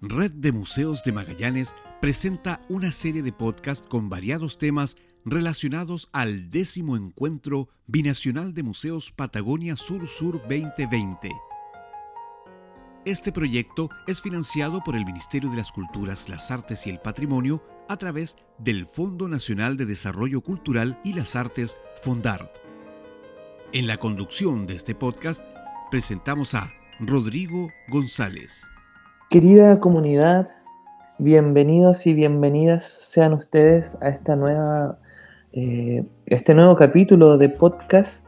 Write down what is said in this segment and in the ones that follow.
Red de Museos de Magallanes presenta una serie de podcasts con variados temas relacionados al 10º Encuentro Binacional de Museos Patagonia Sur-Sur 2020. Este proyecto es financiado por el Ministerio de las Culturas, las Artes y el Patrimonio a través del Fondo Nacional de Desarrollo Cultural y las Artes, FONDART. En la conducción de este podcast presentamos a Rodrigo González. Querida comunidad, bienvenidos y bienvenidas sean ustedes a este nuevo capítulo de podcast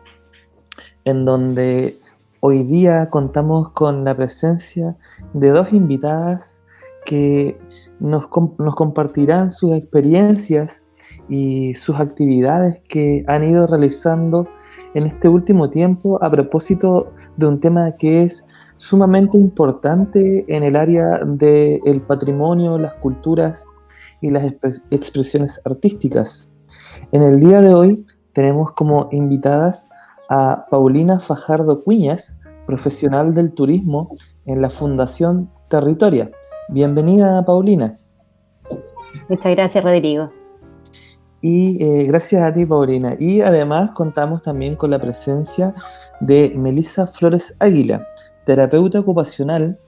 en donde hoy día contamos con la presencia de dos invitadas que nos compartirán sus experiencias y sus actividades que han ido realizando en este último tiempo a propósito de un tema que es sumamente importante en el área del patrimonio, las culturas y las expresiones artísticas. En el día de hoy tenemos como invitadas a Paulina Fajardo Cuñas, profesional del turismo en la Fundación Territoria. Bienvenida, Paulina. Muchas gracias, Rodrigo. Y gracias a ti, Paulina. Y además contamos también con la presencia de Melissa Flores Águila, terapeuta ocupacional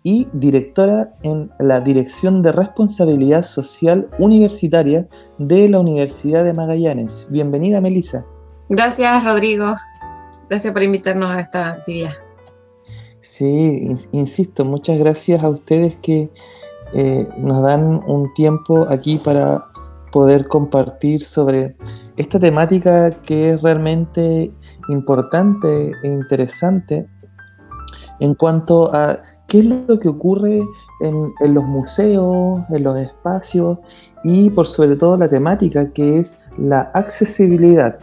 y directora en la Dirección de Responsabilidad Social Universitaria de la Universidad de Magallanes. Bienvenida, Melissa. Gracias, Rodrigo. Gracias por invitarnos a esta actividad. Sí, insisto, muchas gracias a ustedes que nos dan un tiempo aquí para poder compartir sobre esta temática que es realmente importante e interesante en cuanto a qué es lo que ocurre en los museos, en los espacios y por sobre todo la temática que es la accesibilidad.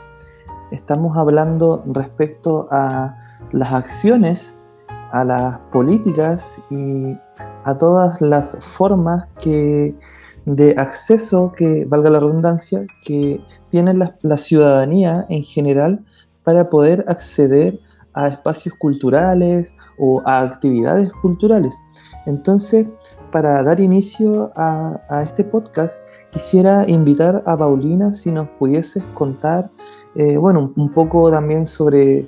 Estamos hablando respecto a las acciones, a las políticas y a todas las formas de acceso, que valga la redundancia, que tiene la ciudadanía en general para poder acceder a espacios culturales o a actividades culturales. Entonces, para dar inicio a este podcast, quisiera invitar a Paulina si nos pudieses contar un poco también sobre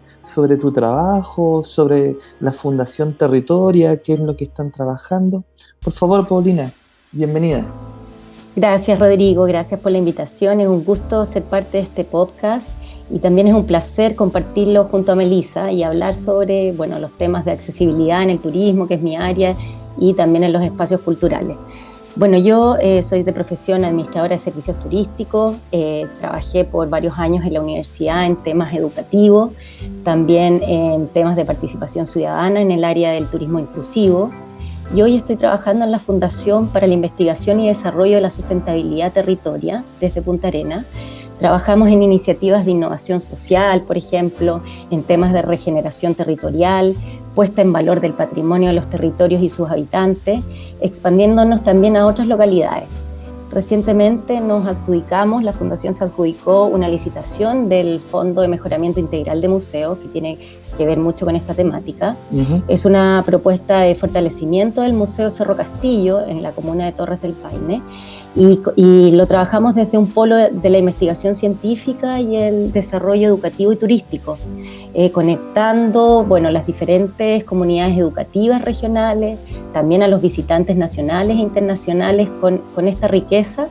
tu trabajo, sobre la Fundación Territoria, qué es lo que están trabajando. Por favor, Paulina, bienvenida. Gracias, Rodrigo, gracias por la invitación. Es un gusto ser parte de este podcast y también es un placer compartirlo junto a Melissa y hablar sobre los temas de accesibilidad en el turismo, que es mi área, y también en los espacios culturales. Yo soy de profesión administradora de servicios turísticos, trabajé por varios años en la universidad en temas educativos, también en temas de participación ciudadana en el área del turismo inclusivo, y hoy estoy trabajando en la Fundación para la Investigación y Desarrollo de la Sustentabilidad Territoria desde Punta Arenas. Trabajamos en iniciativas de innovación social, por ejemplo, en temas de regeneración territorial, puesta en valor del patrimonio de los territorios y sus habitantes, expandiéndonos también a otras localidades. Recientemente la Fundación se adjudicó una licitación del Fondo de Mejoramiento Integral de Museos, que tiene que ver mucho con esta temática. Uh-huh. Es una propuesta de fortalecimiento del Museo Cerro Castillo en la comuna de Torres del Paine, y lo trabajamos desde un polo de la investigación científica y el desarrollo educativo y turístico, conectando las diferentes comunidades educativas regionales, también a los visitantes nacionales e internacionales con esta riqueza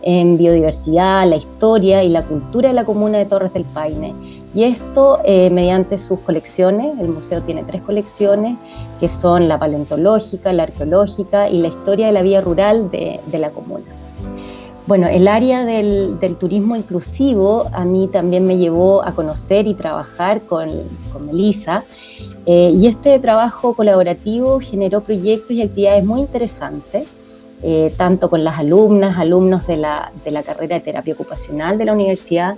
en biodiversidad, la historia y la cultura de la comuna de Torres del Paine. Y esto mediante sus colecciones. El museo tiene 3 colecciones, que son la paleontológica, la arqueológica y la historia de la vida rural de la comuna. El área del turismo inclusivo a mí también me llevó a conocer y trabajar con Melissa, y este trabajo colaborativo generó proyectos y actividades muy interesantes, tanto con las alumnos de la carrera de terapia ocupacional de la universidad,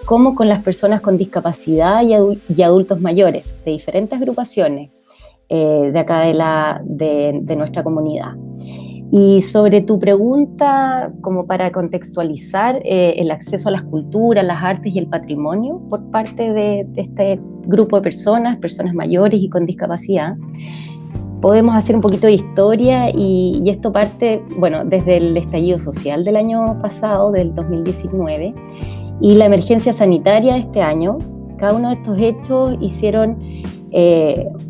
como con las personas con discapacidad y adultos mayores de diferentes agrupaciones de acá de nuestra comunidad. Y sobre tu pregunta, como para contextualizar el acceso a las culturas, las artes y el patrimonio por parte de este grupo de personas mayores y con discapacidad, podemos hacer un poquito de historia y esto parte, bueno, desde el estallido social del año pasado, del 2019, y la emergencia sanitaria de este año. Cada uno de estos hechos hicieron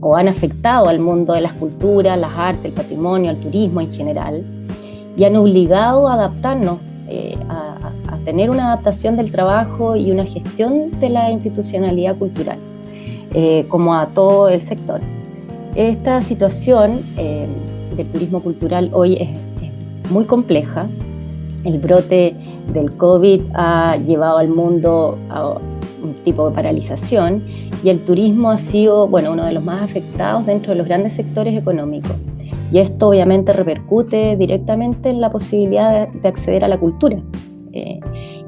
o han afectado al mundo de las culturas, las artes, el patrimonio, el turismo en general, y han obligado a adaptarnos, a tener una adaptación del trabajo y una gestión de la institucionalidad cultural, como a todo el sector. Esta situación del turismo cultural hoy es muy compleja. El brote del COVID ha llevado al mundo a un tipo de paralización y el turismo ha sido, bueno, uno de los más afectados dentro de los grandes sectores económicos. Y esto obviamente repercute directamente en la posibilidad de acceder a la cultura.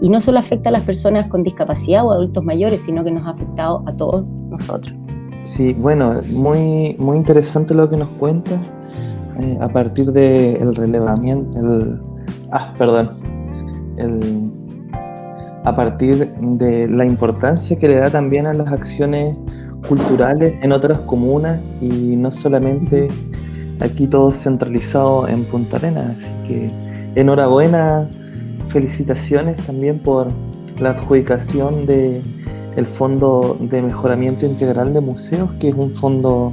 Y no solo afecta a las personas con discapacidad o adultos mayores, sino que nos ha afectado a todos nosotros. Sí, bueno, muy interesante lo que nos cuentas a partir del relevamiento, a partir de la importancia que le da también a las acciones culturales en otras comunas y no solamente aquí todo centralizado en Punta Arenas. Así que enhorabuena, felicitaciones también por la adjudicación del Fondo de Mejoramiento Integral de Museos, que es un fondo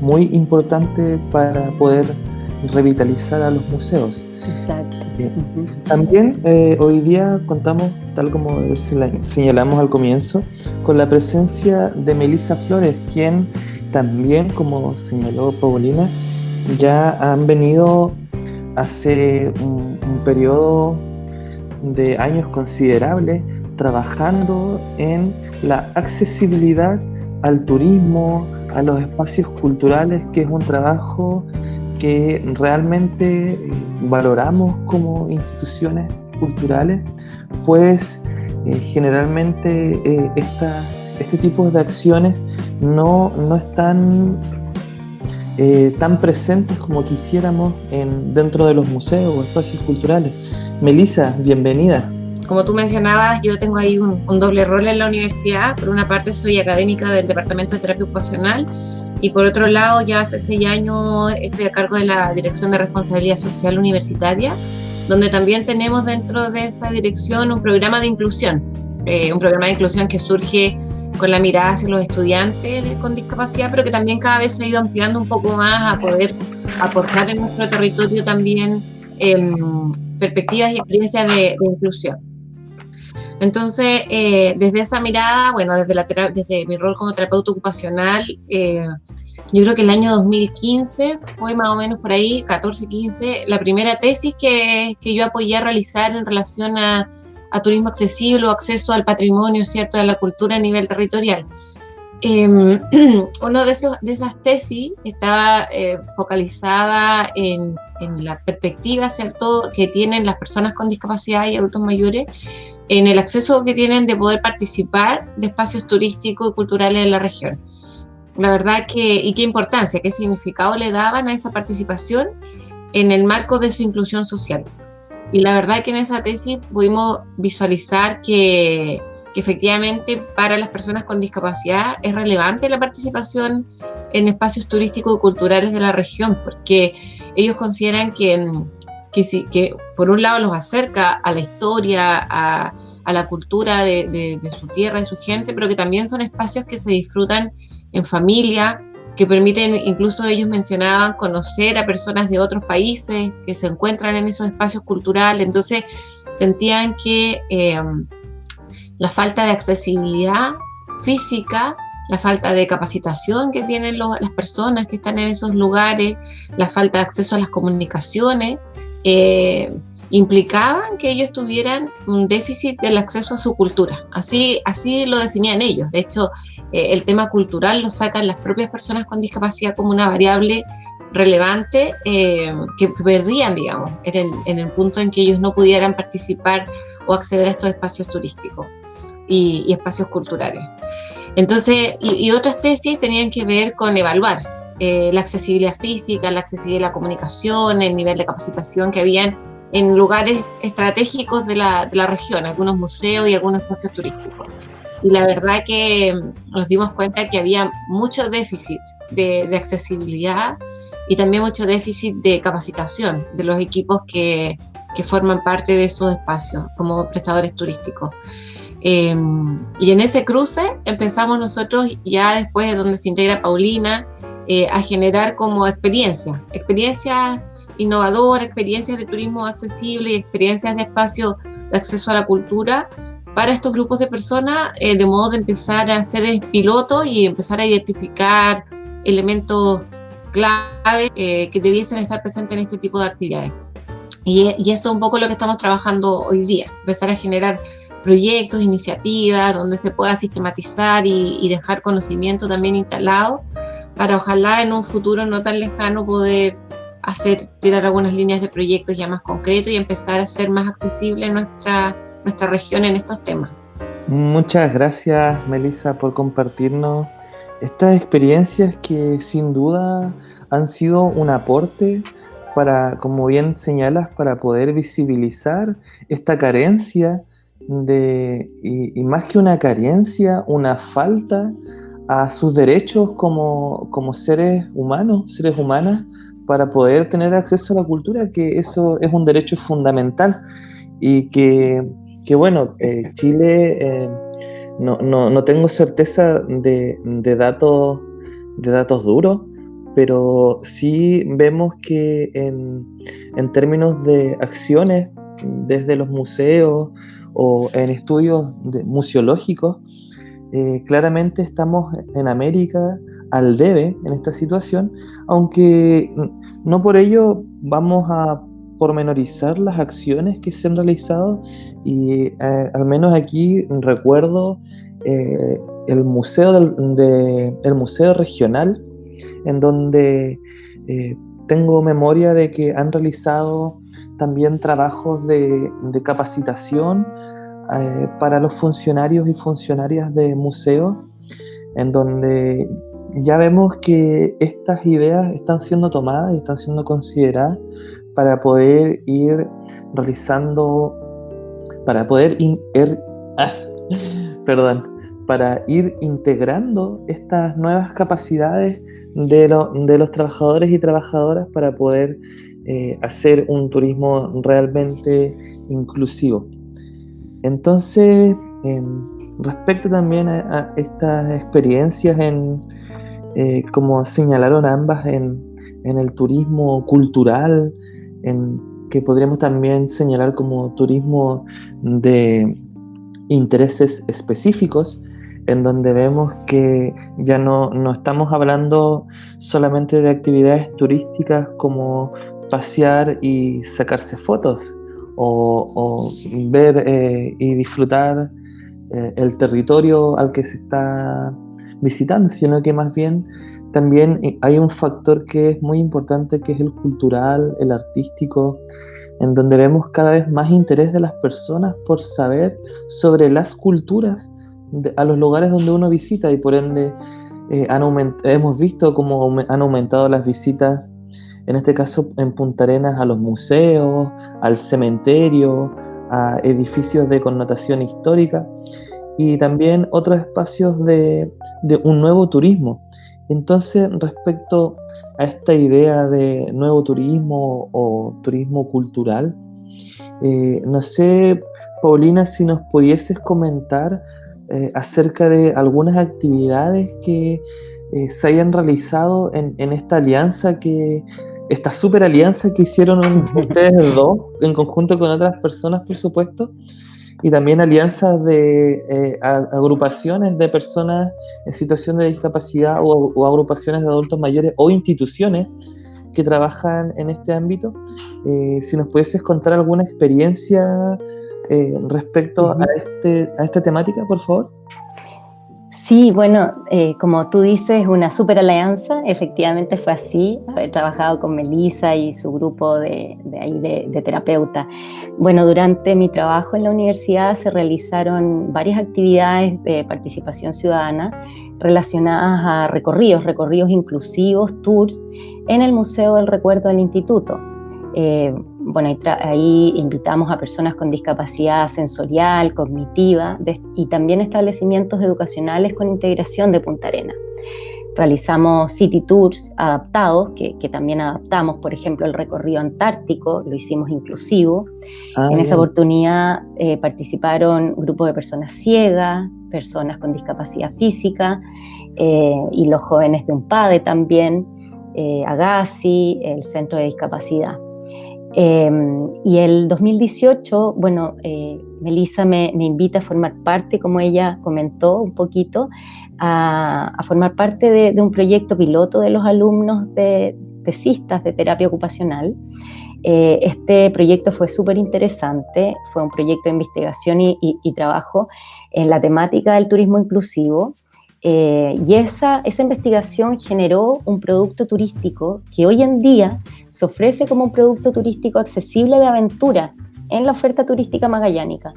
muy importante para poder revitalizar a los museos. Exacto. También hoy día contamos, tal como señalamos al comienzo, con la presencia de Melissa Flores, quien también, como señaló Paulina, ya han venido hace un periodo de años considerables trabajando en la accesibilidad al turismo, a los espacios culturales, que es un trabajo que realmente valoramos como instituciones culturales, pues generalmente este tipo de acciones no están tan presentes como quisiéramos dentro de los museos o espacios culturales. Melissa, bienvenida. Como tú mencionabas, yo tengo ahí un doble rol en la universidad. Por una parte soy académica del Departamento de Terapia Ocupacional y por otro lado ya hace 6 años estoy a cargo de la Dirección de Responsabilidad Social Universitaria, donde también tenemos dentro de esa dirección un programa de inclusión. Un programa de inclusión que surge con la mirada hacia los estudiantes con discapacidad, pero que también cada vez se ha ido ampliando un poco más a poder aportar en nuestro territorio también perspectivas y experiencias de inclusión. Entonces, desde esa mirada, bueno, desde mi rol como terapeuta ocupacional, yo creo que el año 2015 fue más o menos por ahí, 14-15, la primera tesis que yo apoyé a realizar en relación a turismo accesible o acceso al patrimonio, ¿cierto?, de la cultura a nivel territorial. Una de esas tesis estaba focalizada en la perspectiva, ¿cierto?, que tienen las personas con discapacidad y adultos mayores en el acceso que tienen de poder participar de espacios turísticos y culturales en la región. La verdad y qué importancia, qué significado le daban a esa participación en el marco de su inclusión social. Y la verdad que en esa tesis pudimos visualizar que efectivamente para las personas con discapacidad es relevante la participación en espacios turísticos y culturales de la región, porque ellos consideran que por un lado los acerca a la historia, a la cultura de su tierra, de su gente, pero que también son espacios que se disfrutan en familia, que permiten, incluso ellos mencionaban, conocer a personas de otros países que se encuentran en esos espacios culturales. Entonces sentían que la falta de accesibilidad física, la falta de capacitación que tienen las personas que están en esos lugares, la falta de acceso a las comunicaciones, implicaban que ellos tuvieran un déficit del acceso a su cultura. Así lo definían ellos. De hecho, el tema cultural lo sacan las propias personas con discapacidad como una variable relevante que perdían, digamos, en el punto en que ellos no pudieran participar o acceder a estos espacios turísticos y espacios culturales. Entonces, y otras tesis tenían que ver con evaluar la accesibilidad física, la accesibilidad a la comunicación, el nivel de capacitación que habían en lugares estratégicos de la región, algunos museos y algunos espacios turísticos. Y la verdad que nos dimos cuenta que había mucho déficit de accesibilidad y también mucho déficit de capacitación de los equipos que forman parte de esos espacios como prestadores turísticos. Y en ese cruce empezamos nosotros, ya después de donde se integra Paulina, a generar como experiencias innovadoras, experiencias de turismo accesible y experiencias de espacio de acceso a la cultura para estos grupos de personas, de modo de empezar a hacer el piloto y empezar a identificar elementos clave que debiesen estar presentes en este tipo de actividades. Y eso es un poco lo que estamos trabajando hoy día, empezar a generar proyectos, iniciativas, donde se pueda sistematizar y dejar conocimiento también instalado para ojalá en un futuro no tan lejano poder tirar algunas líneas de proyectos ya más concretos y empezar a hacer más accesible nuestra región en estos temas. Muchas gracias, Melissa, por compartirnos estas experiencias que sin duda han sido un aporte para, como bien señalas, para poder visibilizar esta carencia y más que una carencia, una falta a sus derechos como seres humanos, seres humanas, para poder tener acceso a la cultura, que eso es un derecho fundamental y que bueno, Chile, no tengo certeza de datos duros, pero sí vemos que en términos de acciones desde los museos o en estudios museológicos, claramente estamos en América al debe en esta situación, aunque no por ello vamos a pormenorizar las acciones que se han realizado y al menos aquí recuerdo el museo el museo regional, en donde tengo memoria de que han realizado también trabajos de capacitación para los funcionarios y funcionarias de museos, en donde ya vemos que estas ideas están siendo tomadas y están siendo consideradas para poder ir realizando, para poder para ir integrando estas nuevas capacidades de los trabajadores y trabajadoras para poder hacer un turismo realmente inclusivo. Entonces, respecto también a estas experiencias como señalaron ambas, en el turismo cultural, que podríamos también señalar como turismo de intereses específicos, en donde vemos que ya no estamos hablando solamente de actividades turísticas como pasear y sacarse fotos, o ver y disfrutar el territorio al que se está visitando, sino que más bien también hay un factor que es muy importante, que es el cultural, el artístico, en donde vemos cada vez más interés de las personas por saber sobre las culturas a los lugares donde uno visita, y por ende hemos visto cómo han aumentado las visitas, en este caso en Punta Arenas, a los museos, al cementerio, a edificios de connotación histórica y también otros espacios de un nuevo turismo. Entonces, respecto a esta idea de nuevo turismo o turismo cultural, no sé, Paulina, si nos pudieses comentar acerca de algunas actividades que se hayan realizado en esta alianza, esta super alianza que hicieron ustedes dos, en conjunto con otras personas, por supuesto, y también alianzas de agrupaciones de personas en situación de discapacidad o agrupaciones de adultos mayores o instituciones que trabajan en este ámbito. Si nos pudieses contar alguna experiencia respecto a esta temática, por favor. Sí, bueno, como tú dices, una super alianza, efectivamente fue así, haber trabajado con Melissa y su grupo de terapeutas. Bueno, durante mi trabajo en la universidad se realizaron varias actividades de participación ciudadana relacionadas a recorridos inclusivos, tours, en el Museo del Recuerdo del Instituto. Bueno, ahí invitamos a personas con discapacidad sensorial, cognitiva y también establecimientos educacionales con integración de Punta Arenas. Realizamos city tours adaptados, que también adaptamos, por ejemplo, el recorrido antártico, lo hicimos inclusivo. En esa oportunidad participaron grupos de personas ciegas, personas con discapacidad física y los jóvenes de UNPADE también, Agassi, el Centro de Discapacidad. Y el 2018, bueno, Melissa me invita a formar parte, como ella comentó un poquito, a formar parte de un proyecto piloto de los alumnos de tesistas de terapia ocupacional. Este proyecto fue súper interesante, fue un proyecto de investigación y trabajo en la temática del turismo inclusivo. Y esa investigación generó un producto turístico que hoy en día se ofrece como un producto turístico accesible de aventura en la oferta turística magallánica.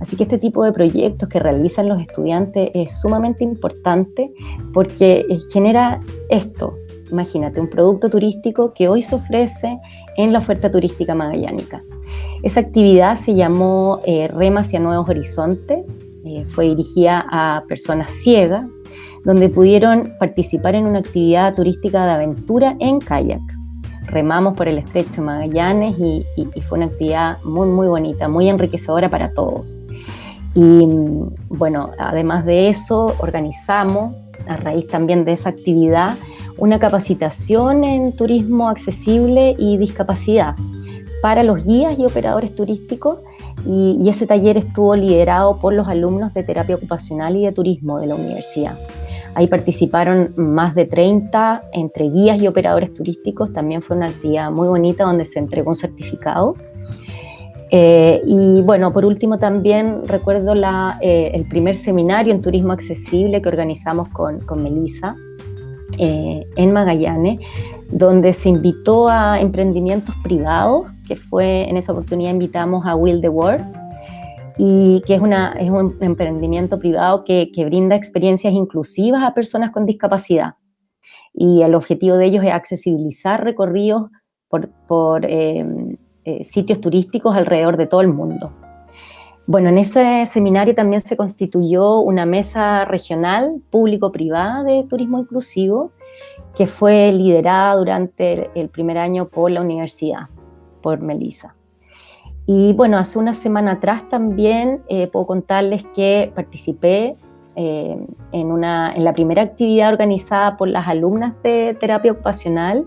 Así que este tipo de proyectos que realizan los estudiantes es sumamente importante porque genera esto. Imagínate, un producto turístico que hoy se ofrece en la oferta turística magallánica. Esa actividad se llamó Rema hacia Nuevos Horizontes. Fue dirigida a personas ciegas, donde pudieron participar en una actividad turística de aventura en kayak. Remamos por el Estrecho de Magallanes y fue una actividad muy, muy bonita, muy enriquecedora para todos. Y bueno, además de eso, organizamos, a raíz también de esa actividad, una capacitación en turismo accesible y discapacidad para los guías y operadores turísticos, y ese taller estuvo liderado por los alumnos de terapia ocupacional y de turismo de la universidad. Ahí participaron más de 30 entre guías y operadores turísticos. También fue una actividad muy bonita donde se entregó un certificado. Y bueno, por último también recuerdo el primer seminario en turismo accesible que organizamos con Melissa en Magallanes, donde se invitó a emprendimientos privados, que fue, en esa oportunidad invitamos a Will the World, y que es un emprendimiento privado que brinda experiencias inclusivas a personas con discapacidad. Y el objetivo de ellos es accesibilizar recorridos por sitios turísticos alrededor de todo el mundo. Bueno, en ese seminario también se constituyó una mesa regional público-privada de turismo inclusivo que fue liderada durante el primer año por la universidad, por Melissa. Y bueno, hace una semana atrás también puedo contarles que participé en la primera actividad organizada por las alumnas de terapia ocupacional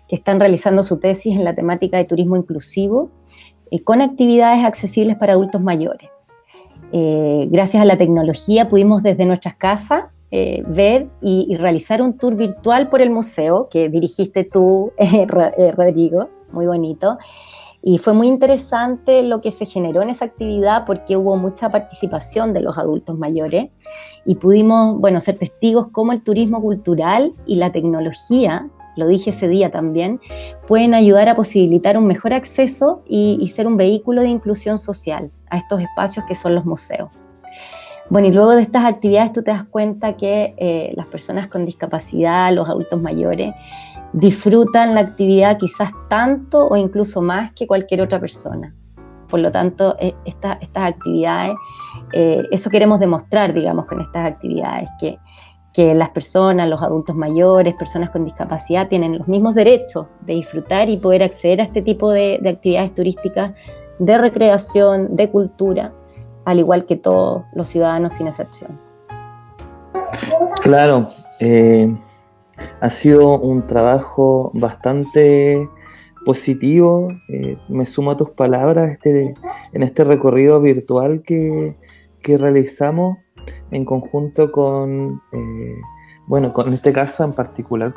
que están realizando su tesis en la temática de turismo inclusivo con actividades accesibles para adultos mayores. Gracias a la tecnología pudimos desde nuestras casas ver y realizar un tour virtual por el museo que dirigiste tú, Rodrigo, muy bonito. Y fue muy interesante lo que se generó en esa actividad porque hubo mucha participación de los adultos mayores y pudimos, bueno, ser testigos cómo el turismo cultural y la tecnología, lo dije ese día también, pueden ayudar a posibilitar un mejor acceso y ser un vehículo de inclusión social a estos espacios que son los museos. Bueno, y luego de estas actividades tú te das cuenta que las personas con discapacidad, los adultos mayores, disfrutan la actividad quizás tanto o incluso más que cualquier otra persona. Por lo tanto, estas actividades, eso queremos demostrar, digamos, con estas actividades, que las personas, los adultos mayores, personas con discapacidad tienen los mismos derechos de disfrutar y poder acceder a este tipo de actividades turísticas, de recreación, de cultura, al igual que todos los ciudadanos sin excepción. Claro, ha sido un trabajo bastante positivo. Me sumo a tus palabras en este recorrido virtual que realizamos en conjunto con en este caso en particular,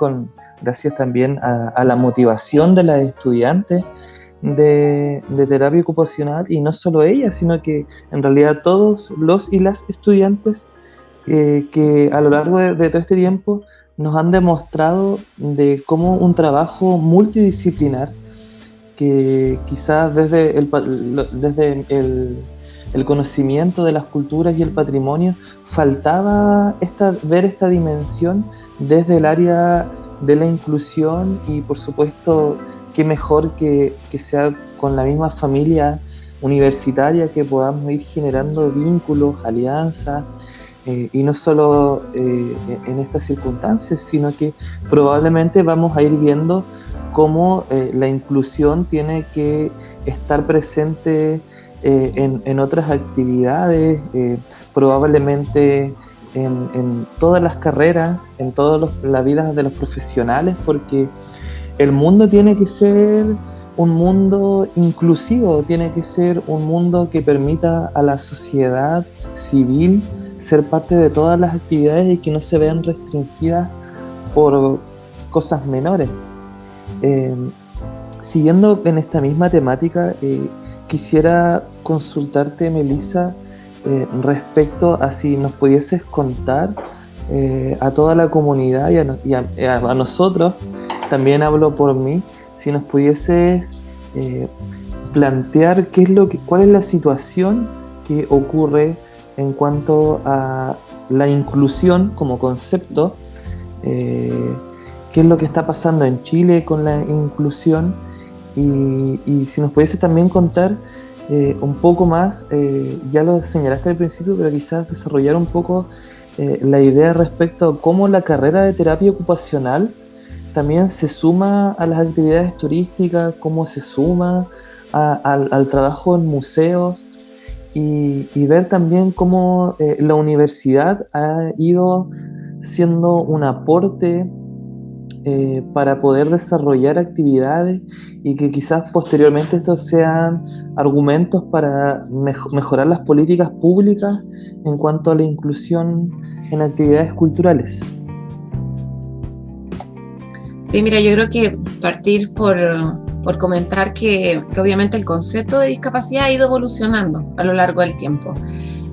gracias también a la motivación de las estudiantes de terapia ocupacional, y no solo ellas, sino que en realidad todos los y las estudiantes que a lo largo de todo este tiempo nos han demostrado de cómo un trabajo multidisciplinar, que quizás desde el conocimiento de las culturas y el patrimonio faltaba ver esta dimensión desde el área de la inclusión, y por supuesto qué mejor que sea con la misma familia universitaria que podamos ir generando vínculos, alianzas y no solo en estas circunstancias, sino que probablemente vamos a ir viendo cómo la inclusión tiene que estar presente en otras actividades, probablemente en todas las carreras, en toda la vida de los profesionales, porque el mundo tiene que ser un mundo inclusivo, tiene que ser un mundo que permita a la sociedad civil ser parte de todas las actividades y que no se vean restringidas por cosas menores. Siguiendo en esta misma temática, quisiera consultarte, Melissa, respecto a si nos pudieses contar a toda la comunidad y a nosotros, también hablo por mí, si nos pudieses plantear cuál es la situación que ocurre en cuanto a la inclusión como concepto, qué es lo que está pasando en Chile con la inclusión, y si nos pudiese también contar un poco más, ya lo señalaste al principio, pero quizás desarrollar un poco la idea respecto a cómo la carrera de terapia ocupacional también se suma a las actividades turísticas, cómo se suma al trabajo en museos, y ver también cómo la universidad ha ido siendo un aporte para poder desarrollar actividades y que quizás posteriormente estos sean argumentos para mejorar las políticas públicas en cuanto a la inclusión en actividades culturales. Sí, mira, yo creo que partir por comentar que obviamente el concepto de discapacidad ha ido evolucionando a lo largo del tiempo.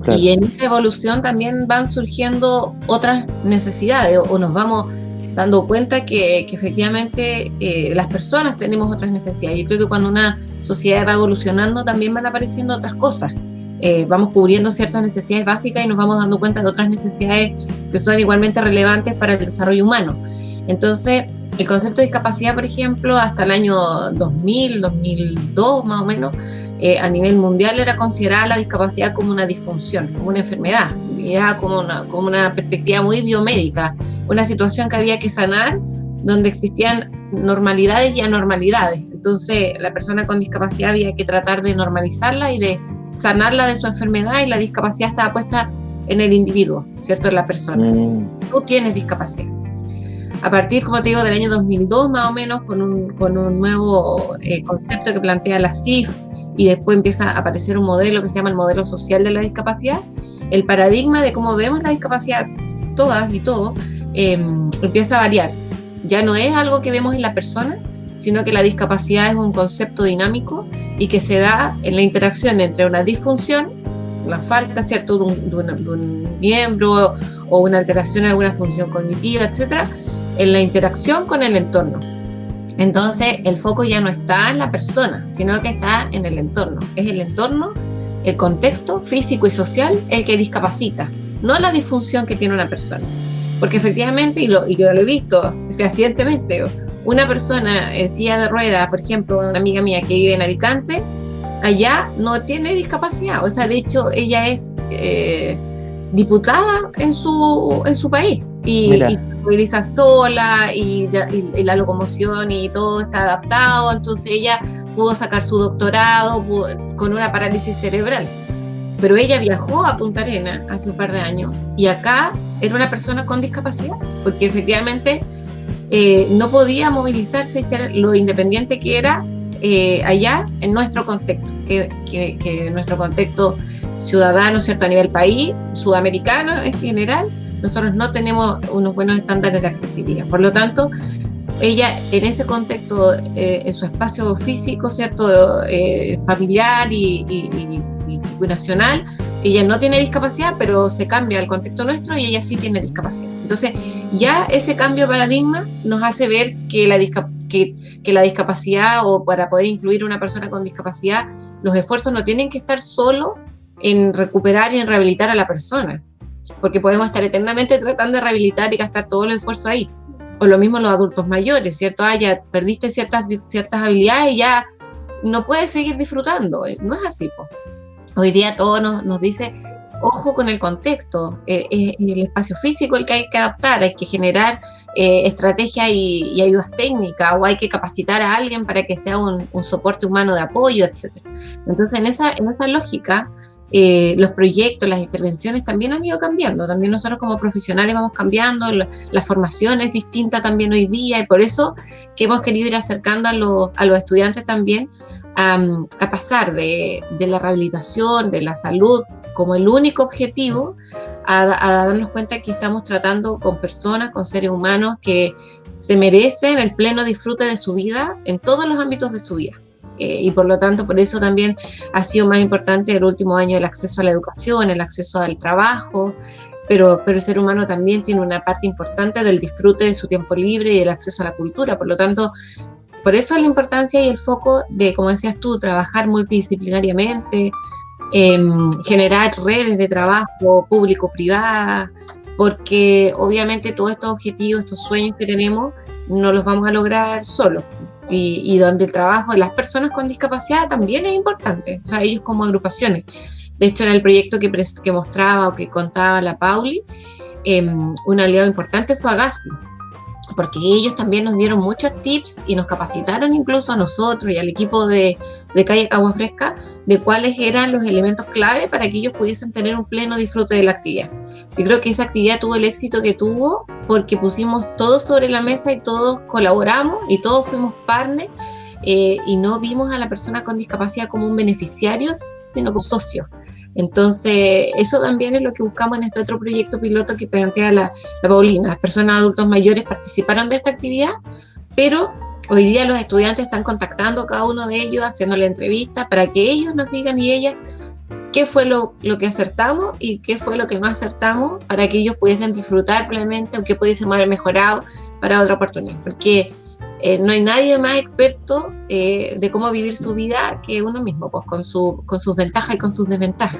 Claro. Y en esa evolución también van surgiendo otras necesidades, o nos vamos dando cuenta que efectivamente las personas tenemos otras necesidades. Yo creo que cuando una sociedad va evolucionando también van apareciendo otras cosas. Vamos cubriendo ciertas necesidades básicas y nos vamos dando cuenta de otras necesidades que son igualmente relevantes para el desarrollo humano. Entonces, el concepto de discapacidad, por ejemplo, hasta el año 2000, 2002 más o menos, a nivel mundial era considerada la discapacidad como una disfunción, como una enfermedad, ya como una perspectiva muy biomédica, una situación que había que sanar, donde existían normalidades y anormalidades. Entonces, la persona con discapacidad había que tratar de normalizarla y de sanarla de su enfermedad, y la discapacidad estaba puesta en el individuo, ¿cierto? En la persona. Tú tienes discapacidad. A partir, como te digo, del año 2002 más o menos, con un nuevo concepto que plantea la CIF, y después empieza a aparecer un modelo que se llama el modelo social de la discapacidad, el paradigma de cómo vemos la discapacidad, todas y todos, empieza a variar. Ya no es algo que vemos en la persona, sino que la discapacidad es un concepto dinámico y que se da en la interacción entre una disfunción, una falta, ¿cierto?, de un miembro, o una alteración en alguna función cognitiva, etcétera, en la interacción con el entorno. Entonces, el foco ya no está en la persona, sino que está en el entorno. Es el entorno, el contexto físico y social el que discapacita, no la disfunción que tiene una persona. Porque efectivamente, y yo lo he visto fehacientemente, una persona en silla de ruedas, por ejemplo, una amiga mía que vive en Alicante, allá no tiene discapacidad. O sea, de hecho, ella es diputada en su país. Y se moviliza sola, y la locomoción y todo está adaptado. Entonces ella pudo sacar su doctorado con una parálisis cerebral. Pero ella viajó a Punta Arenas hace un par de años, y acá era una persona con discapacidad, porque efectivamente no podía movilizarse y ser lo independiente que era allá en nuestro contexto, que nuestro contexto ciudadano, ¿cierto?, a nivel país, sudamericano en general, nosotros no tenemos unos buenos estándares de accesibilidad. Por lo tanto, ella en ese contexto, en su espacio físico, ¿cierto?, familiar y nacional, ella no tiene discapacidad, pero se cambia al contexto nuestro y ella sí tiene discapacidad. Entonces, ya ese cambio de paradigma nos hace ver que la discapacidad, o para poder incluir a una persona con discapacidad, los esfuerzos no tienen que estar solo en recuperar y en rehabilitar a la persona, porque podemos estar eternamente tratando de rehabilitar y gastar todo el esfuerzo ahí. O lo mismo los adultos mayores, ¿cierto? Ya perdiste ciertas habilidades y ya no puedes seguir disfrutando. No es así, po. Hoy día todo nos dice, ojo con el contexto, es el espacio físico el que hay que adaptar, hay que generar estrategias y ayudas técnicas, o hay que capacitar a alguien para que sea un soporte humano de apoyo, etc. Entonces, en esa lógica, los proyectos, las intervenciones también han ido cambiando. También nosotros como profesionales vamos cambiando, la formación es distinta también hoy día, y por eso que hemos querido ir acercando a los estudiantes también a pasar de la rehabilitación, de la salud como el único objetivo, a darnos cuenta que estamos tratando con personas, con seres humanos que se merecen el pleno disfrute de su vida en todos los ámbitos de su vida. Y por lo tanto, por eso también ha sido más importante el último año el acceso a la educación, el acceso al trabajo, pero el ser humano también tiene una parte importante del disfrute de su tiempo libre y del acceso a la cultura. Por lo tanto, por eso la importancia y el foco de, como decías tú, trabajar multidisciplinariamente, generar redes de trabajo público-privada, porque obviamente todos estos objetivos, estos sueños que tenemos, no los vamos a lograr solos. Y donde el trabajo de las personas con discapacidad también es importante, o sea, ellos como agrupaciones. De hecho, en el proyecto que mostraba o que contaba la Pauli, un aliado importante fue Agassi, porque ellos también nos dieron muchos tips y nos capacitaron incluso a nosotros y al equipo de Calle Agua Fresca de cuáles eran los elementos clave para que ellos pudiesen tener un pleno disfrute de la actividad. Yo creo que esa actividad tuvo el éxito que tuvo porque pusimos todo sobre la mesa y todos colaboramos y todos fuimos partners, y no vimos a la persona con discapacidad como un beneficiario, sino como socio. Entonces, eso también es lo que buscamos en este otro proyecto piloto que plantea la Paulina. Las personas adultos mayores participaron de esta actividad, pero hoy día los estudiantes están contactando a cada uno de ellos, haciéndole entrevistas para que ellos nos digan y ellas qué fue lo que acertamos y qué fue lo que no acertamos, para que ellos pudiesen disfrutar plenamente o qué pudiésemos haber mejorado para otra oportunidad. Porque no hay nadie más experto de cómo vivir su vida que uno mismo, pues con sus ventajas y con sus desventajas.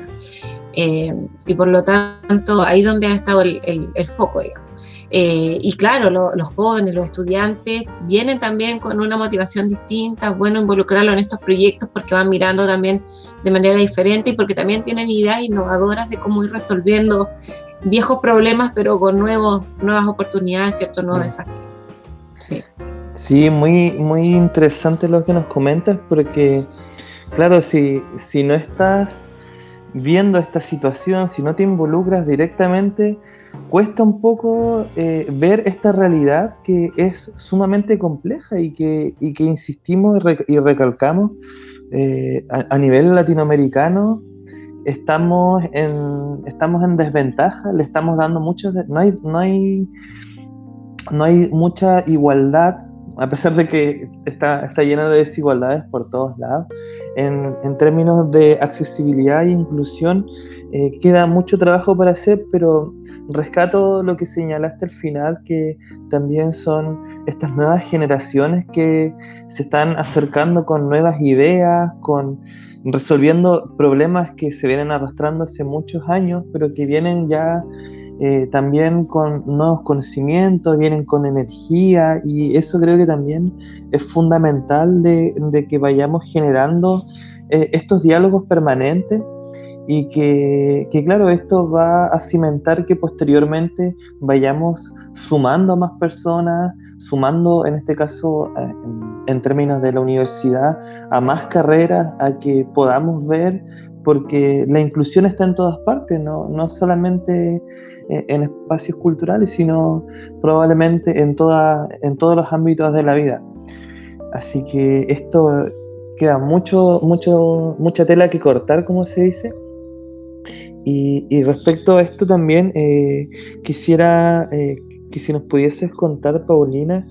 Y por lo tanto, ahí es donde ha estado el foco, digamos. Y claro, los jóvenes, los estudiantes vienen también con una motivación distinta. Es bueno involucrarlos en estos proyectos porque van mirando también de manera diferente y porque también tienen ideas innovadoras de cómo ir resolviendo viejos problemas, pero con nuevas oportunidades, ciertos nuevos desafíos. Sí. Sí, muy, muy interesante lo que nos comentas, porque claro, si no estás viendo esta situación, si no te involucras directamente, cuesta un poco ver esta realidad que es sumamente compleja y que insistimos y recalcamos a nivel latinoamericano. Estamos en desventaja, le estamos dando no hay mucha igualdad, a pesar de que está lleno de desigualdades por todos lados. En términos de accesibilidad e inclusión, queda mucho trabajo para hacer, pero rescato lo que señalaste al final, que también son estas nuevas generaciones que se están acercando con nuevas ideas, resolviendo problemas que se vienen arrastrando hace muchos años, pero que vienen ya también con nuevos conocimientos, vienen con energía, y eso creo que también es fundamental de que vayamos generando estos diálogos permanentes, y que claro, esto va a cimentar que posteriormente vayamos sumando a más personas, sumando en este caso en términos de la universidad a más carreras, a que podamos ver, porque la inclusión está en todas partes, no solamente en espacios culturales, sino probablemente en todos los ámbitos de la vida. Así que esto queda mucha tela que cortar, como se dice. Y respecto a esto también quisiera que si nos pudieses contar, Paulina,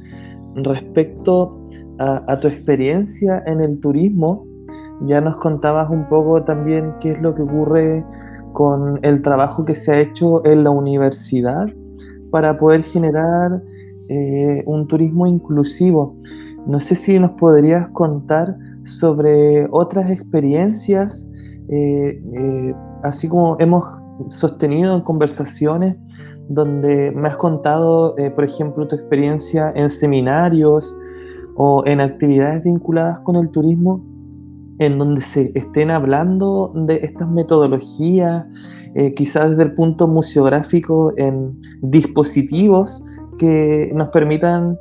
respecto a tu experiencia en el turismo. Ya nos contabas un poco también qué es lo que ocurre con el trabajo que se ha hecho en la universidad para poder generar un turismo inclusivo. No sé si nos podrías contar sobre otras experiencias, así como hemos sostenido en conversaciones donde me has contado, por ejemplo, tu experiencia en seminarios o en actividades vinculadas con el turismo, en donde se estén hablando de estas metodologías quizás desde el punto museográfico en dispositivos que nos permitan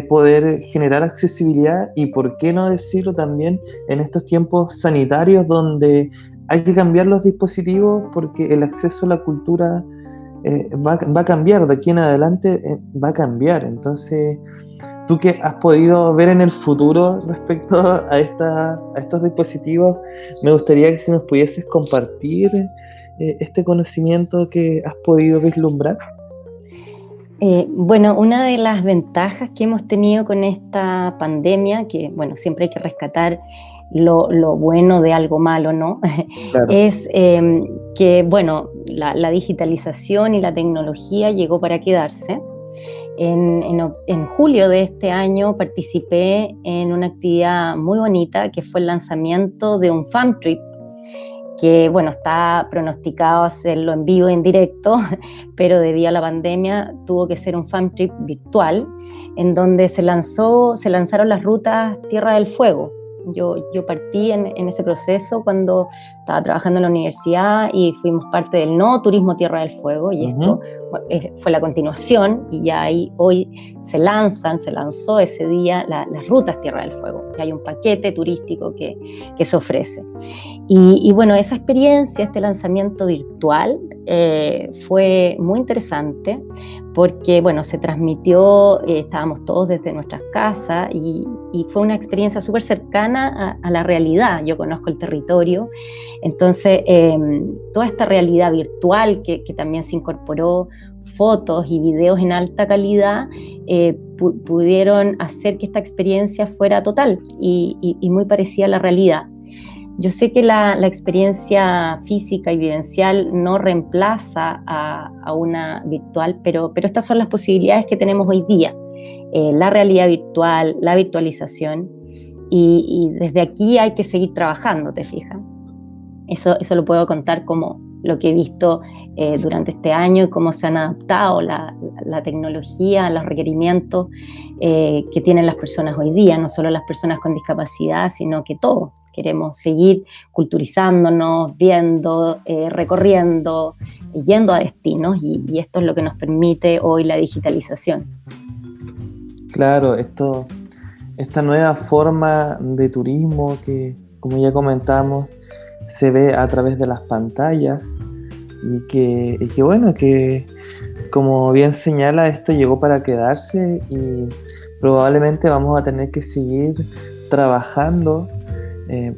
poder generar accesibilidad y, por qué no decirlo, también en estos tiempos sanitarios donde hay que cambiar los dispositivos porque el acceso a la cultura va a cambiar, de aquí en adelante va a cambiar. Entonces, tú que has podido ver en el futuro respecto a estos dispositivos, me gustaría que si nos pudieses compartir este conocimiento que has podido vislumbrar. Bueno, una de las ventajas que hemos tenido con esta pandemia, que bueno, siempre hay que rescatar lo bueno de algo malo, ¿no? Claro. Es que, bueno, la digitalización y la tecnología llegó para quedarse. En julio de este año participé en una actividad muy bonita que fue el lanzamiento de un fan trip que, bueno, está pronosticado hacerlo en vivo, en directo, pero debido a la pandemia tuvo que ser un fan trip virtual, en donde se lanzaron las rutas Tierra del Fuego. Yo partí en ese proceso cuando estaba trabajando en la universidad y fuimos parte del No Turismo Tierra del Fuego, y esto fue la continuación, y ya ahí hoy se lanzó ese día las rutas Tierra del Fuego, y hay un paquete turístico que se ofrece. Y bueno, esa experiencia, este lanzamiento virtual fue muy interesante porque, bueno, se transmitió, estábamos todos desde nuestras casas y fue una experiencia súper cercana a la realidad. Yo conozco el territorio, entonces toda esta realidad virtual que también se incorporó, fotos y videos en alta calidad, pudieron hacer que esta experiencia fuera total y muy parecida a la realidad. Yo sé que la experiencia física y vivencial no reemplaza a una virtual, pero estas son las posibilidades que tenemos hoy día. La realidad virtual, la virtualización, y desde aquí hay que seguir trabajando, ¿te fijas? Eso lo puedo contar como lo que he visto durante este año y cómo se han adaptado la tecnología a los requerimientos que tienen las personas hoy día, no solo las personas con discapacidad, sino que todos. Queremos seguir culturizándonos, viendo, recorriendo, yendo a destinos, y esto es lo que nos permite hoy la digitalización. Claro, esta nueva forma de turismo que, como ya comentamos, se ve a través de las pantallas y que bueno, que como bien señala, esto llegó para quedarse y probablemente vamos a tener que seguir trabajando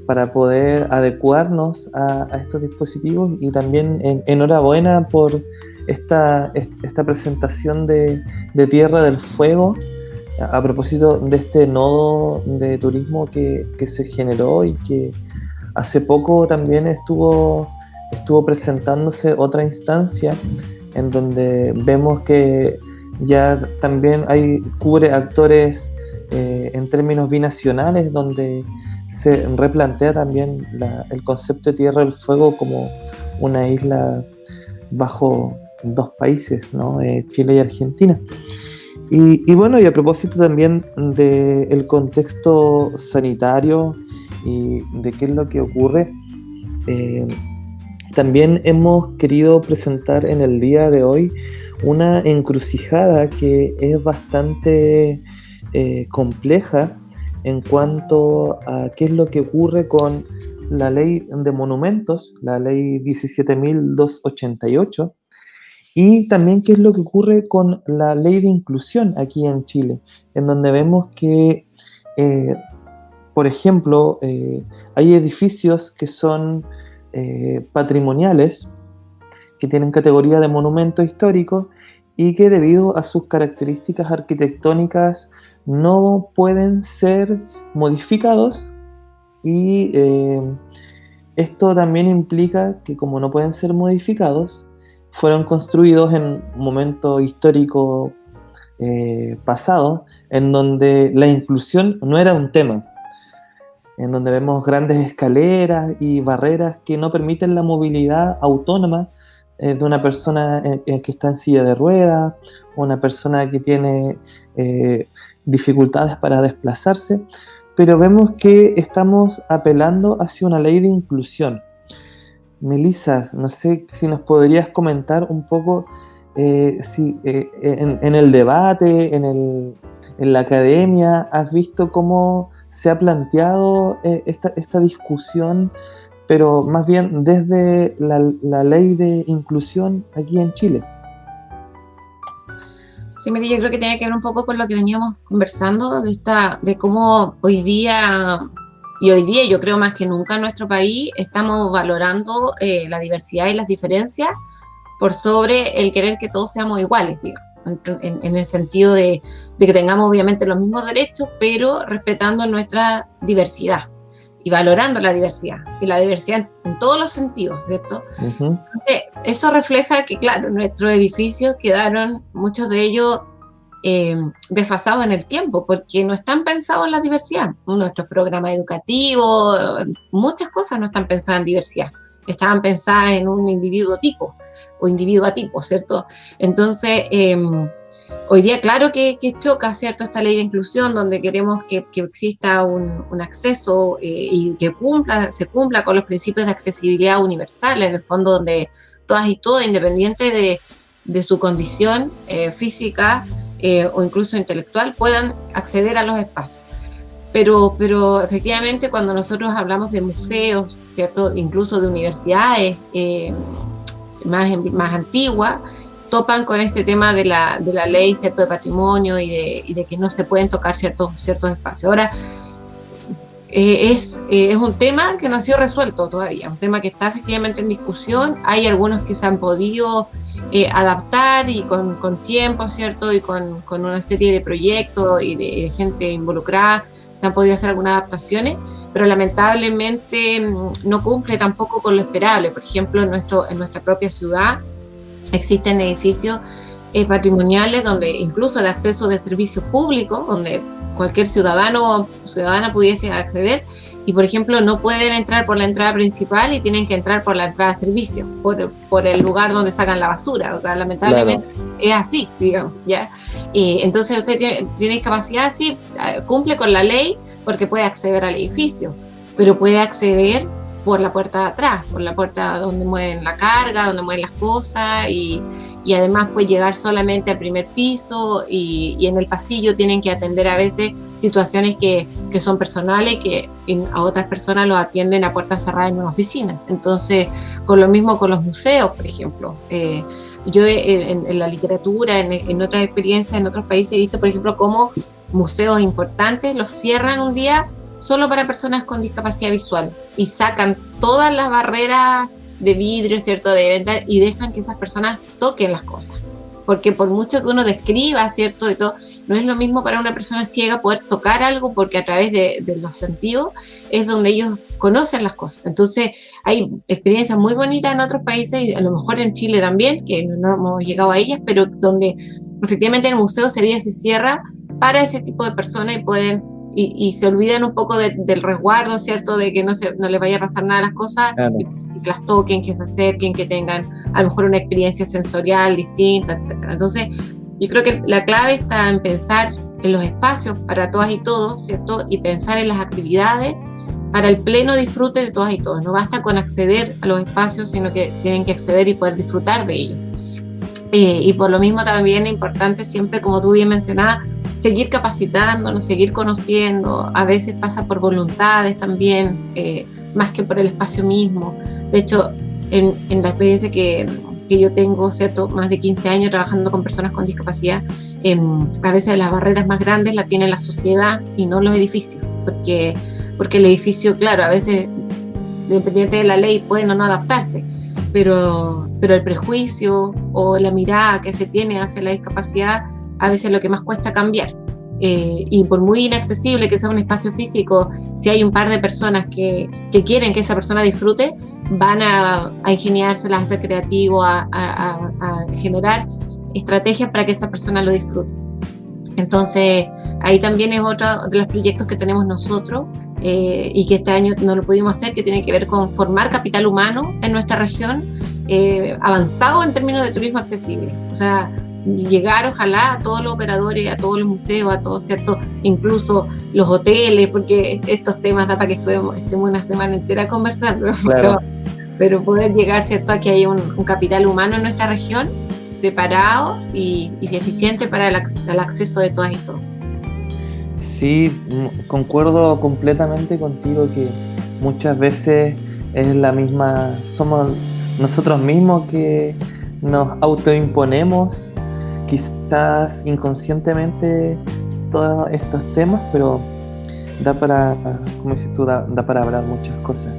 para poder adecuarnos a estos dispositivos. Y también enhorabuena por esta presentación de Tierra del Fuego a propósito de este nodo de turismo que se generó y que hace poco también estuvo presentándose otra instancia en donde vemos que ya también cubre actores en términos binacionales, donde se replantea también el concepto de Tierra del Fuego como una isla bajo dos países, ¿no? Chile y Argentina. Y bueno, y a propósito también del contexto sanitario y de qué es lo que ocurre, también hemos querido presentar en el día de hoy una encrucijada que es bastante compleja en cuanto a qué es lo que ocurre con la ley de monumentos, la ley 17.288, y también qué es lo que ocurre con la ley de inclusión aquí en Chile, en donde vemos que, por ejemplo, hay edificios que son patrimoniales, que tienen categoría de monumento histórico y que debido a sus características arquitectónicas no pueden ser modificados, y esto también implica que, como no pueden ser modificados, fueron construidos en un momento histórico pasado en donde la inclusión no era un tema, en donde vemos grandes escaleras y barreras que no permiten la movilidad autónoma de una persona que está en silla de ruedas, o una persona que tiene dificultades para desplazarse, pero vemos que estamos apelando hacia una ley de inclusión. Melissa, no sé si nos podrías comentar un poco en el debate, en la academia, ¿has visto cómo se ha planteado esta discusión, pero más bien desde la ley de inclusión aquí en Chile? Sí, mire, yo creo que tiene que ver un poco con lo que veníamos conversando, de cómo hoy día yo creo más que nunca en nuestro país estamos valorando la diversidad y las diferencias por sobre el querer que todos seamos iguales, digamos, en el sentido de que tengamos obviamente los mismos derechos, pero respetando nuestra diversidad y valorando la diversidad, y la diversidad en todos los sentidos, ¿cierto? Uh-huh. Entonces, eso refleja que, claro, nuestros edificios quedaron, muchos de ellos, desfasados en el tiempo, porque no están pensados en la diversidad. Nuestros programas educativos, muchas cosas no están pensadas en diversidad, estaban pensadas en un individuo tipo o individua tipo, ¿cierto? Entonces, hoy día, claro que choca, ¿cierto?, esta ley de inclusión, donde queremos que exista un acceso y que se cumpla con los principios de accesibilidad universal, en el fondo, donde todas y todos, independiente de su condición física o incluso intelectual, puedan acceder a los espacios. Pero efectivamente, cuando nosotros hablamos de museos, ¿cierto?, incluso de universidades más antiguas, topan con este tema de la ley, ¿cierto?, de patrimonio y de que no se pueden tocar ciertos espacios. Ahora, es un tema que no ha sido resuelto todavía, un tema que está efectivamente en discusión. Hay algunos que se han podido adaptar y con tiempo, ¿cierto?, y con una serie de proyectos y de gente involucrada se han podido hacer algunas adaptaciones, pero lamentablemente no cumple tampoco con lo esperable. Por ejemplo, en nuestra propia ciudad existen edificios patrimoniales donde incluso de acceso de servicios públicos, donde cualquier ciudadano o ciudadana pudiese acceder, y por ejemplo no pueden entrar por la entrada principal y tienen que entrar por la entrada de servicio, por el lugar donde sacan la basura. O sea, lamentablemente es así, digamos, ¿ya? Entonces usted tiene discapacidad, sí, cumple con la ley porque puede acceder al edificio, pero puede acceder por la puerta de atrás, por la puerta donde mueven la carga, donde mueven las cosas, y además puede llegar solamente al primer piso, y en el pasillo tienen que atender a veces situaciones que son personales, que a otras personas los atienden a puertas cerradas en una oficina. Entonces, con lo mismo con los museos, por ejemplo. Yo en la literatura, en otras experiencias, en otros países, he visto, por ejemplo, cómo museos importantes los cierran un día solo para personas con discapacidad visual y sacan todas las barreras de vidrio, ¿cierto?, de venta, y dejan que esas personas toquen las cosas. Porque por mucho que uno describa, ¿cierto?, y todo, no es lo mismo para una persona ciega poder tocar algo, porque a través de los sentidos es donde ellos conocen las cosas. Entonces hay experiencias muy bonitas en otros países, y a lo mejor en Chile también, que no hemos llegado a ellas, pero donde efectivamente el museo ese día se cierra para ese tipo de personas y pueden y se olvidan un poco del resguardo, ¿cierto?, de que no les vaya a pasar nada a las cosas, claro, y que las toquen, que se acerquen, que tengan a lo mejor una experiencia sensorial distinta, etc. Entonces, yo creo que la clave está en pensar en los espacios para todas y todos, ¿cierto?, y pensar en las actividades para el pleno disfrute de todas y todos. No basta con acceder a los espacios, sino que tienen que acceder y poder disfrutar de ellos. Y por lo mismo también es importante siempre, como tú bien mencionabas, seguir capacitándonos, seguir conociendo. A veces pasa por voluntades también, más que por el espacio mismo. De hecho, en la experiencia que yo tengo, ¿cierto?, más de 15 años trabajando con personas con discapacidad, a veces las barreras más grandes las tiene la sociedad y no los edificios, porque el edificio, claro, a veces, dependiente de la ley, pueden o no adaptarse, pero el prejuicio o la mirada que se tiene hacia la discapacidad a veces es lo que más cuesta cambiar. Y por muy inaccesible que sea un espacio físico, si hay un par de personas que quieren que esa persona disfrute, van a ingeniárselas, a ser creativos, a generar estrategias para que esa persona lo disfrute. Entonces, ahí también es otro de los proyectos que tenemos nosotros, y que este año no lo pudimos hacer, que tiene que ver con formar capital humano en nuestra región, avanzado en términos de turismo accesible. O sea, llegar ojalá a todos los operadores, a todos los museos, a todos, ¿cierto?, incluso los hoteles, porque estos temas da para que estemos una semana entera conversando. Claro. pero poder llegar, ¿cierto?, a que haya un capital humano en nuestra región preparado y eficiente para el acceso de todas y todos. Sí, concuerdo completamente contigo que muchas veces es somos nosotros mismos que nos autoimponemos quizás inconscientemente todos estos temas, pero da para, como dices tú, da para hablar muchas cosas.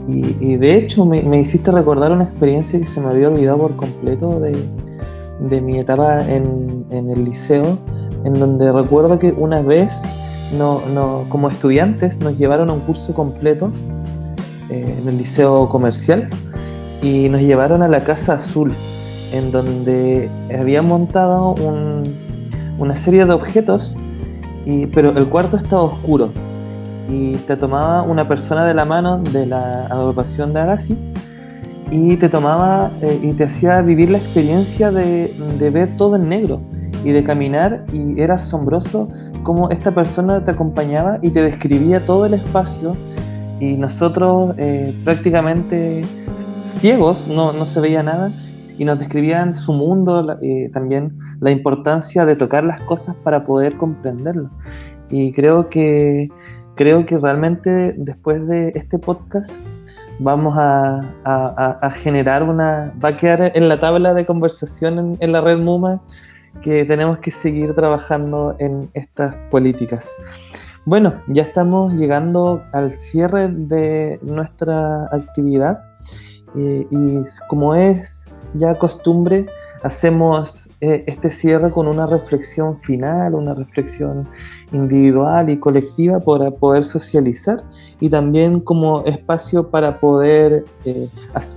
Y de hecho me hiciste recordar una experiencia que se me había olvidado por completo de mi etapa en el liceo, en donde recuerdo que una vez como estudiantes nos llevaron a un curso completo en el liceo comercial y nos llevaron a la Casa Azul, en donde habían montado una serie de objetos, pero el cuarto estaba oscuro y te tomaba una persona de la mano de la agrupación de Agassi y te tomaba y te hacía vivir la experiencia de ver todo en negro y de caminar, y era asombroso cómo esta persona te acompañaba y te describía todo el espacio, y nosotros prácticamente ciegos, no se veía nada, y nos describían su mundo, también la importancia de tocar las cosas para poder comprenderlo. Y creo que realmente después de este podcast vamos a generar va a quedar en la tabla de conversación en la red MUMA, que tenemos que seguir trabajando en estas políticas. Bueno, ya estamos llegando al cierre de nuestra actividad y como es ya costumbre, hacemos este cierre con una reflexión final, una reflexión individual y colectiva para poder socializar, y también como espacio para poder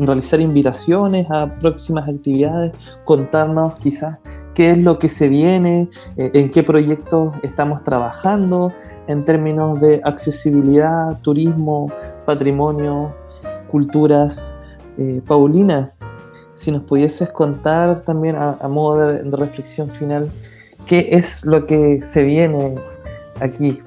realizar invitaciones a próximas actividades, contarnos quizás qué es lo que se viene, en qué proyectos estamos trabajando en términos de accesibilidad, turismo, patrimonio, culturas. Paulina, si nos pudieses contar también a modo de reflexión final, ¿qué es lo que se viene aquí?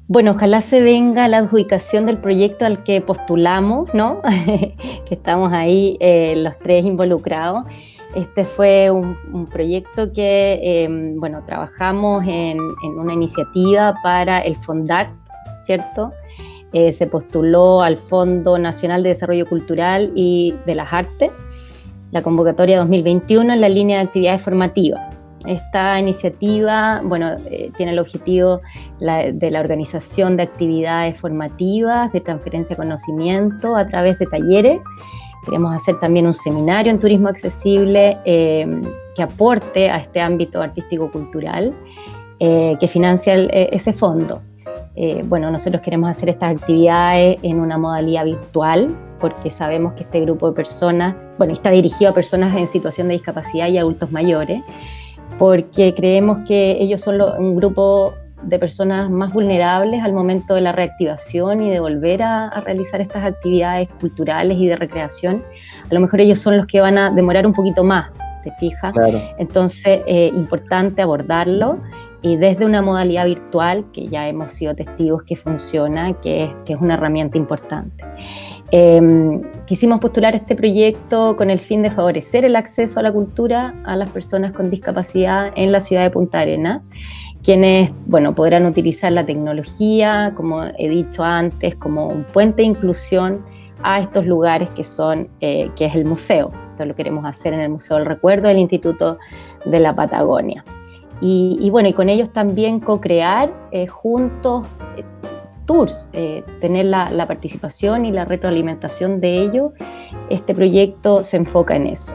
Bueno, ojalá se venga la adjudicación del proyecto al que postulamos, ¿no? Que estamos ahí los tres involucrados. Este fue un proyecto que, trabajamos en una iniciativa para el Fondart, ¿cierto? Se postuló al Fondo Nacional de Desarrollo Cultural y de las Artes, la convocatoria 2021 en la línea de actividades formativas. Esta iniciativa, tiene el objetivo de la organización de actividades formativas, de transferencia de conocimiento a través de talleres. Queremos hacer también un seminario en turismo accesible que aporte a este ámbito artístico-cultural que financia ese fondo. Nosotros queremos hacer estas actividades en una modalidad virtual porque sabemos que este grupo de personas, está dirigido a personas en situación de discapacidad y adultos mayores, porque creemos que ellos son un grupo de personas más vulnerables al momento de la reactivación y de volver a realizar estas actividades culturales y de recreación. A lo mejor ellos son los que van a demorar un poquito más, ¿te fijas? Claro. Entonces, importante abordarlo, y desde una modalidad virtual que ya hemos sido testigos que funciona, que es una herramienta importante. Quisimos postular este proyecto con el fin de favorecer el acceso a la cultura a las personas con discapacidad en la ciudad de Punta Arenas, quienes podrán utilizar la tecnología, como he dicho antes, como un puente de inclusión a estos lugares que es el museo. Esto lo queremos hacer en el Museo del Recuerdo del Instituto de la Patagonia. Y con ellos también co-crear juntos tours, tener la participación y la retroalimentación de ellos. Este proyecto se enfoca en eso.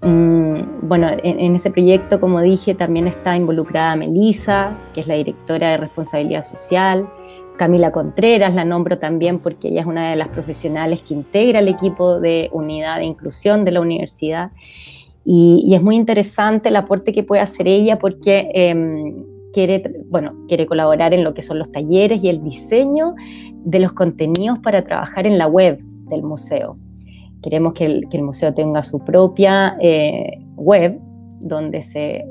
En ese proyecto, como dije, también está involucrada Melissa, que es la directora de Responsabilidad Social. Camila Contreras la nombro también porque ella es una de las profesionales que integra el equipo de unidad de inclusión de la universidad. Y es muy interesante el aporte que puede hacer ella porque quiere colaborar en lo que son los talleres y el diseño de los contenidos para trabajar en la web del museo. Queremos que el museo tenga su propia web donde se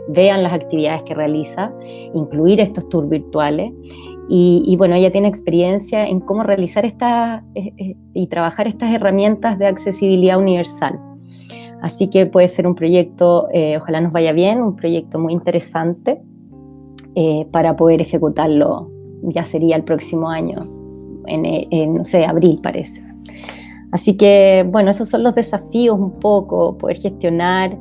vean las actividades que realiza, incluir estos tours virtuales Y bueno, ella tiene experiencia en cómo realizar y trabajar estas herramientas de accesibilidad universal. Así que puede ser un proyecto, ojalá nos vaya bien, un proyecto muy interesante para poder ejecutarlo, ya sería el próximo año, no sé, abril parece. Así que, bueno, esos son los desafíos un poco, poder gestionar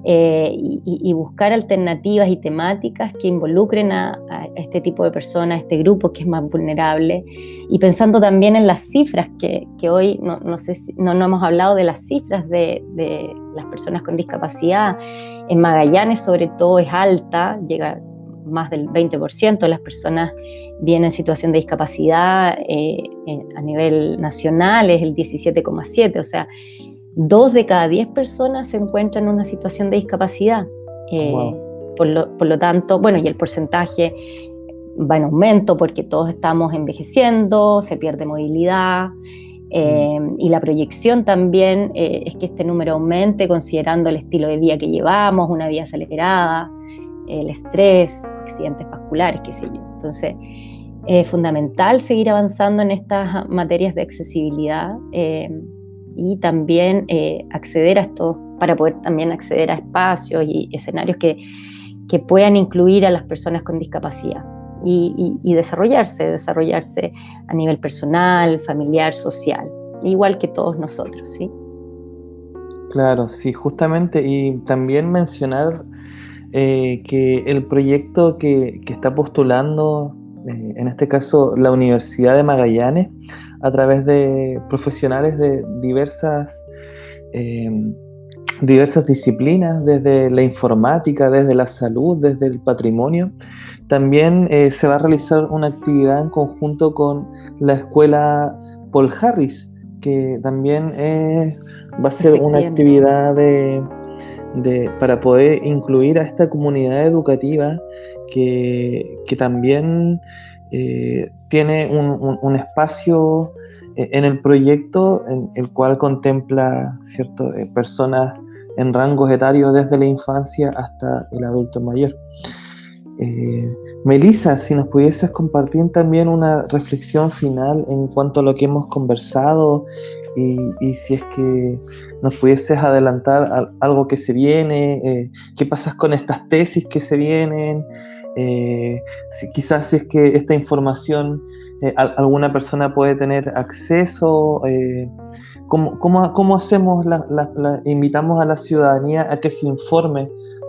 y buscar alternativas y temáticas que involucren a este tipo de personas, a este grupo que es más vulnerable, y pensando también en las cifras que hoy no sé si, no hemos hablado de las cifras de las personas con discapacidad. En Magallanes sobre todo es alta, llega más del 20% de las personas viven en situación de discapacidad, a nivel nacional es el 17,7%, o sea, 2 de cada 10 personas se encuentran en una situación de discapacidad. Wow. Por lo tanto, bueno, y el porcentaje va en aumento porque todos estamos envejeciendo, se pierde movilidad, y la proyección también es que este número aumente considerando el estilo de vida que llevamos, una vida acelerada, el estrés, accidentes vasculares, qué sé yo. Entonces, es fundamental seguir avanzando en estas materias de accesibilidad, y también acceder a esto, para poder también acceder a espacios y escenarios que puedan incluir a las personas con discapacidad y desarrollarse a nivel personal, familiar, social, igual que todos nosotros, ¿sí? Claro, sí, justamente, y también mencionar que el proyecto que está postulando, en este caso la Universidad de Magallanes, a través de profesionales de diversas disciplinas, desde la informática, desde la salud, desde el patrimonio. También se va a realizar una actividad en conjunto con la escuela Paul Harris, que también va a ser una actividad para poder incluir a esta comunidad educativa que también tiene un espacio en el proyecto, en el cual contempla, ¿cierto?, personas en rangos etarios desde la infancia hasta el adulto mayor. Melissa, si nos pudieses compartir también una reflexión final en cuanto a lo que hemos conversado, y si es que nos pudieses adelantar algo que se viene, qué pasa con estas tesis que se vienen, quizás si es que esta información alguna persona puede tener acceso, ¿cómo hacemos, invitamos a la ciudadanía a que se informe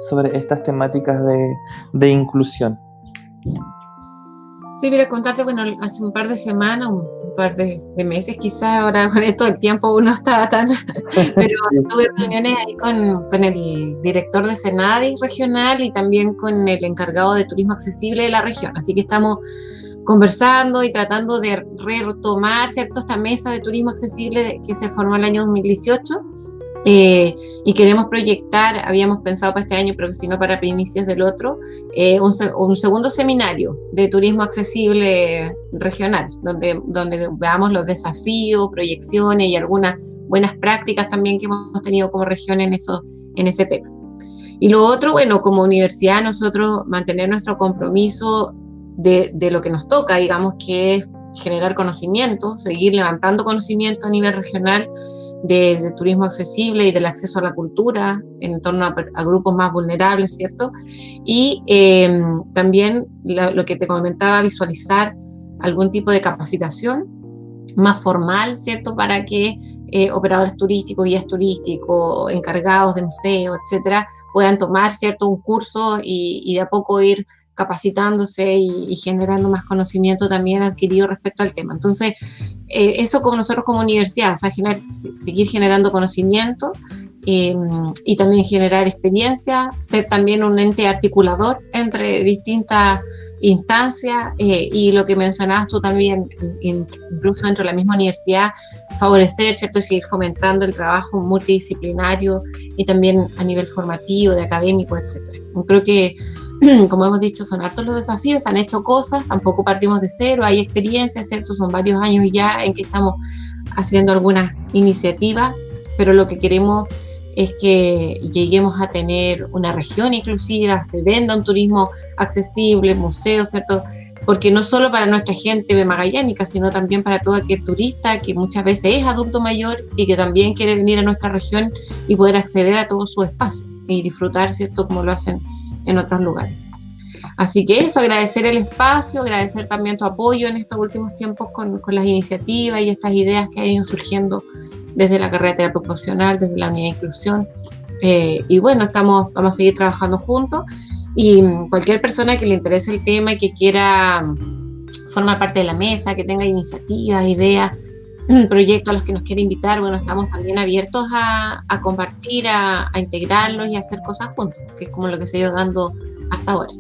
sobre estas temáticas de inclusión? Sí, mira, contarte, bueno, hace un par de semanas, un par de meses quizás, ahora con esto el tiempo uno está tan... pero tuve reuniones ahí con el director de Senadi regional y también con el encargado de turismo accesible de la región, así que estamos conversando y tratando de retomar, ¿cierto?, esta mesa de turismo accesible que se formó en el año 2018, y queremos proyectar, habíamos pensado para este año, pero si no para inicios del otro, un segundo seminario de turismo accesible regional, donde veamos los desafíos, proyecciones y algunas buenas prácticas también que hemos tenido como región en ese tema. Y lo otro, bueno, como universidad nosotros mantener nuestro compromiso de lo que nos toca, digamos, que es generar conocimiento, seguir levantando conocimiento a nivel regional del turismo accesible y del acceso a la cultura en torno a grupos más vulnerables, ¿cierto? Y también lo que te comentaba, visualizar algún tipo de capacitación más formal, ¿cierto?, para que operadores turísticos, guías turísticos, encargados de museos, etcétera, puedan tomar, ¿cierto?, un curso y de a poco ir capacitándose y generando más conocimiento también adquirido respecto al tema. Entonces, eso como nosotros como universidad, o sea, seguir generando conocimiento y también generar experiencia, ser también un ente articulador entre distintas instancias, y lo que mencionabas tú también, incluso dentro de la misma universidad, favorecer, ¿cierto?, y seguir fomentando el trabajo multidisciplinario y también a nivel formativo, de académico, etcétera. Creo que, como hemos dicho, son hartos los desafíos, se han hecho cosas, tampoco partimos de cero, hay experiencias, ¿cierto? Son varios años ya en que estamos haciendo algunas iniciativas, pero lo que queremos es que lleguemos a tener una región inclusiva, se venda un turismo accesible, museos, ¿cierto?, porque no solo para nuestra gente magallánica, sino también para todo aquel turista que muchas veces es adulto mayor y que también quiere venir a nuestra región y poder acceder a todos sus espacios y disfrutar, ¿cierto?, como lo hacen en otros lugares. Así que eso, agradecer el espacio, agradecer también tu apoyo en estos últimos tiempos con las iniciativas y estas ideas que han ido surgiendo desde la carrera de terapia ocupacional, desde la unidad de inclusión. Y bueno, vamos a seguir trabajando juntos, y cualquier persona que le interese el tema y que quiera formar parte de la mesa, que tenga iniciativas, ideas, proyectos a los que nos quiera invitar, bueno, estamos también abiertos a compartir, a integrarlos y a hacer cosas juntos, que es como lo que se ha ido dando hasta ahora.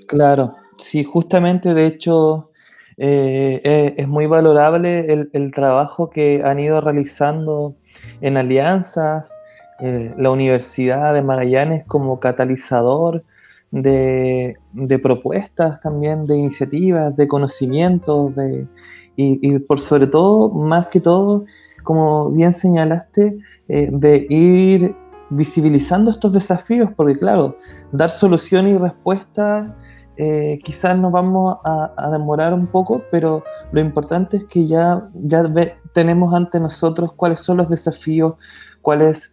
Claro, sí, justamente, de hecho, es muy valorable el trabajo que han ido realizando en alianzas, la Universidad de Magallanes como catalizador de propuestas también, de iniciativas, de conocimientos, y por sobre todo, más que todo, como bien señalaste, de ir visibilizando estos desafíos, porque claro, dar solución y respuesta, quizás nos vamos a demorar un poco, pero lo importante es que ya tenemos ante nosotros cuáles son los desafíos, cuáles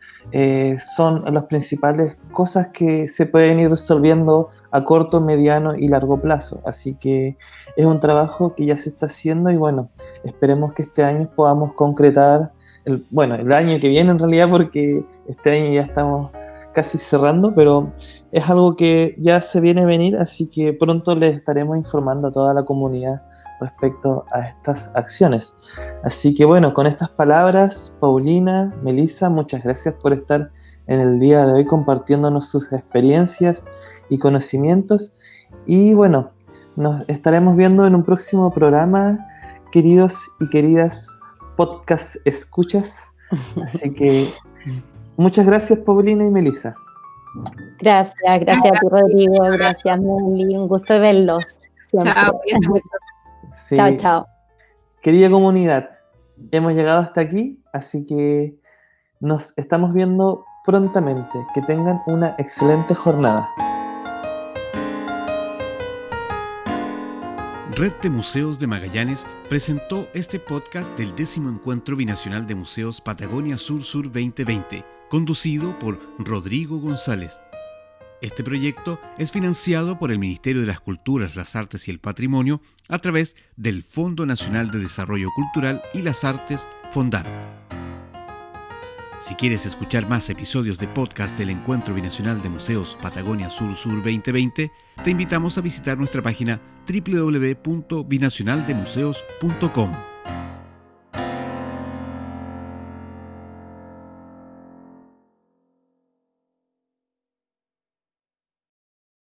son las principales cosas que se pueden ir resolviendo a corto, mediano y largo plazo. Así que es un trabajo que ya se está haciendo, y bueno, esperemos que este año podamos concretar, el año que viene en realidad, porque este año ya estamos casi cerrando, pero es algo que ya se viene a venir, así que pronto les estaremos informando a toda la comunidad respecto a estas acciones. Así que bueno, con estas palabras, Paulina, Melissa, muchas gracias por estar en el día de hoy compartiéndonos sus experiencias y conocimientos, y bueno, nos estaremos viendo en un próximo programa, queridos y queridas podcast escuchas. Así que muchas gracias, Paulina y Melissa. Gracias a ti, Rodrigo, gracias, Meli, un gusto de verlos siempre. Chao. Sí. Chao. Querida comunidad, hemos llegado hasta aquí, así que nos estamos viendo prontamente. Que tengan una excelente jornada. Red de Museos de Magallanes presentó este podcast del 10º Encuentro Binacional de Museos Patagonia Sur-Sur 2020, conducido por Rodrigo González. Este proyecto es financiado por el Ministerio de las Culturas, las Artes y el Patrimonio a través del Fondo Nacional de Desarrollo Cultural y las Artes, FONDAR. Si quieres escuchar más episodios de podcast del Encuentro Binacional de Museos Patagonia Sur-Sur 2020, te invitamos a visitar nuestra página www.binacionaldemuseos.com.